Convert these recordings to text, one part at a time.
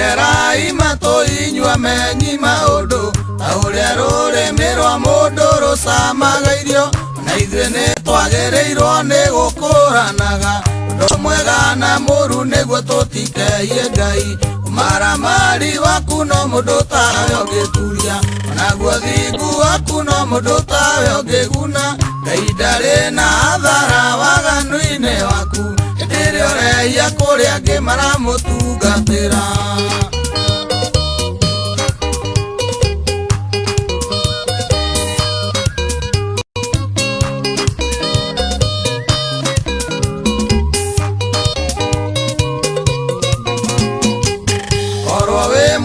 Ndegerai matũ inyua menyi maũndũ ta ũrĩa rũrĩmĩ rwa mũndũ rũcamaga irio, na ithuĩ nĩ twagĩrĩirwo nĩ gũkũranaga ũndũ mwega na mũru nĩguo tũtikehie Ngai. Ũmaramari waku no mũndũ tawe ũngĩturia, onaguo thingu waku no mũndũ tawe ũngĩguna. Ngai ndarĩ na hathara waganu-inĩ waku, hĩndĩ ĩrĩa ũrehia kũrĩa angĩ maramũtungatĩra.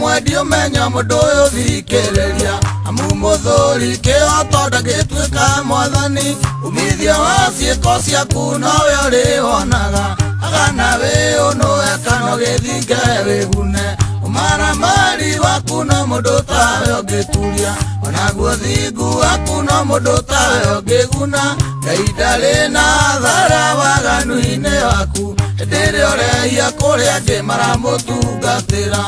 Mwendio menya mũndũ ũyũ thikĩrĩria, amu mũthuri kĩhoto ndangĩtuĩka mwathani. Umithio wa ciĩko ciaku nowe ũrĩwonaga, agana wĩũnũhe kana ũgĩthinge wĩgune. Ũmaramari waku no mũndũ tawe ũngĩturia, onaguo thingu waku no mũndũ tawe ũngĩguna. Ngai ndarĩ na hathara waganu-inĩ waku, hĩndĩ ĩrĩa ũrehia kũrĩa angĩ maramũtungatĩra.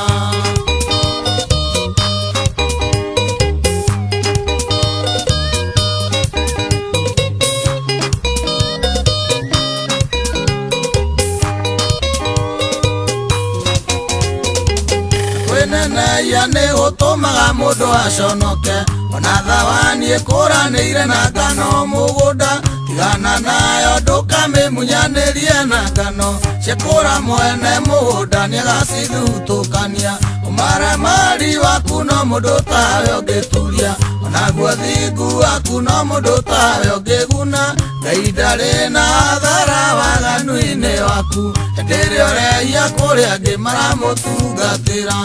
Kwĩneneia nĩ gũtũmaga mũndũ aconoke, ona thawani ĩkũranĩire na ngano mũgũnda. Tigana nayo ndũkamĩmunyanĩrie na ngano, ciakũra mwene mũgũnda nĩagacithutũkania. Ũmaramari waku no mũndũ tawe ũngĩturia, onaguo thingu waku no mũndũ tawe ũngĩguna. Ngai ndarĩ na hathara waganu-inĩ waku, hĩndĩ ĩrĩa ũrehia kũrĩa angĩ maramũtungatĩra.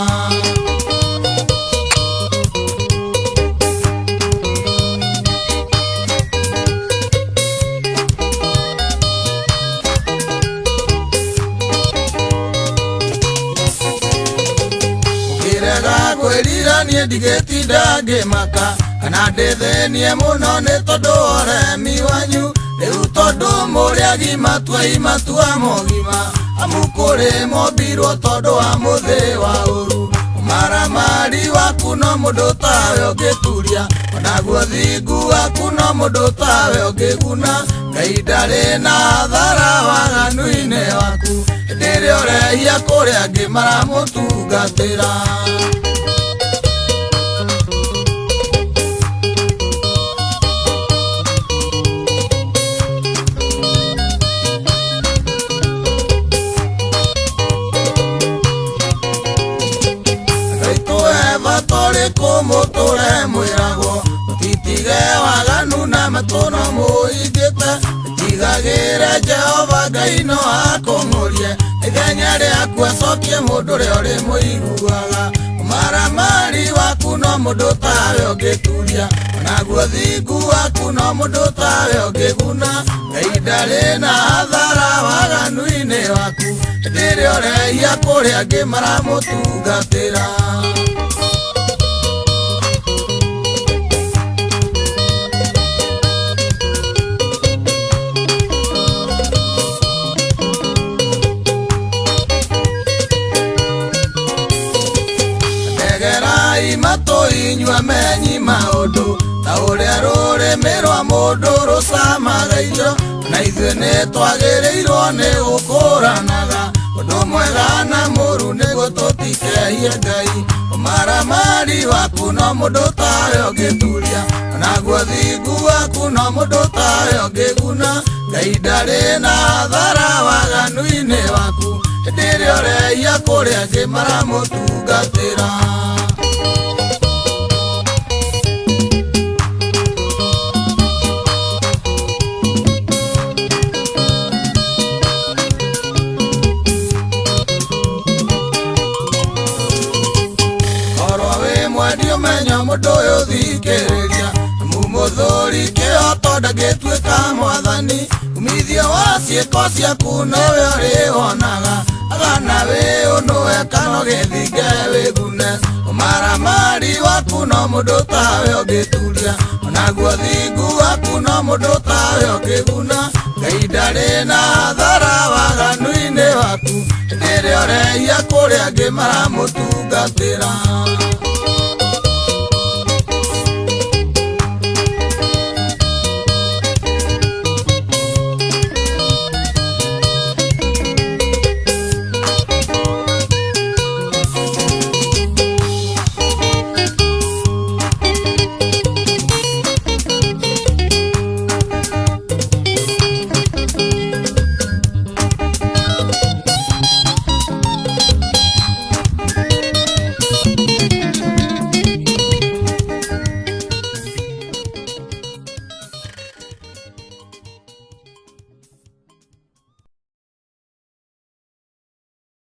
Kwĩrira niĩ ndigĩtinda ngĩmaka, kana ndĩthĩnie mũno nĩ tondũ ũremi wanyu. Rĩu tondũ mũrĩ agima tuai matua mogima, amu kũrĩ mombirwo tondũ wa mũthĩ wa ũru. Ũmaramari waku no mũndũ tawe ũngĩturia, onaguo thingu waku no mũndũ tawe ũngĩguna. Ngai ndarĩ na hathara waganu-inĩ waku, hĩndĩ ĩrĩa ũrehia kũrĩa angĩ maramũtungatĩra. Kũmũtũre mwĩragwo tũtitige waganu na matũno mũingĩte, tigagĩre Jehova Ngai no akũng'ũrie. Ithenya rĩaku acokie mũndũ ũrĩa ũrĩ mũiguaga. Ũmaramari waku no mũndũ tawe ũngĩturia, onaguo thingu waku no mũndũ tawe ũngĩguna. Ngai ndarĩ na hathara waganu-inĩ waku, hĩndĩ ĩrĩa ũrehia kũrĩa angĩ maramũtungatĩra. Matũ inyua menyi maũndũ ta ũrĩa rũrĩmĩ rwa mũndũ rũcamaga irio, na ithuĩ nĩ twagĩrĩirwo nĩ gũkũranaga ũndũ mwega na mũru nĩguo tũtikehie Ngai. Ũmaramari waku no mũndũ tawe ũngĩturia, onaguo thingu waku no mũndũ tawe ũngĩguna. Ngai ndarĩ na hathara waganu-inĩ waku, hĩndĩ ĩrĩa ũrehia kũrĩa angĩ maramũtungatĩra. Menya mũndũ ũyũ thikĩrĩria, amu mũthuri kĩhoto ndangĩtuĩka mwathani. Umithio wa ciĩko ciaku nowe ũrĩwonaga, agana wĩũnũhe kana ũgĩthinge wĩgune. Ũmaramari waku no mũndũ tawe ũngĩturia, onaguo thingu waku no mũndũ tawe ũngĩguna. Ngai ndarĩ na thara waganu-inĩ waku, hĩndĩ ĩrĩa ũrehia kũrĩa angĩ maramũtungatĩra.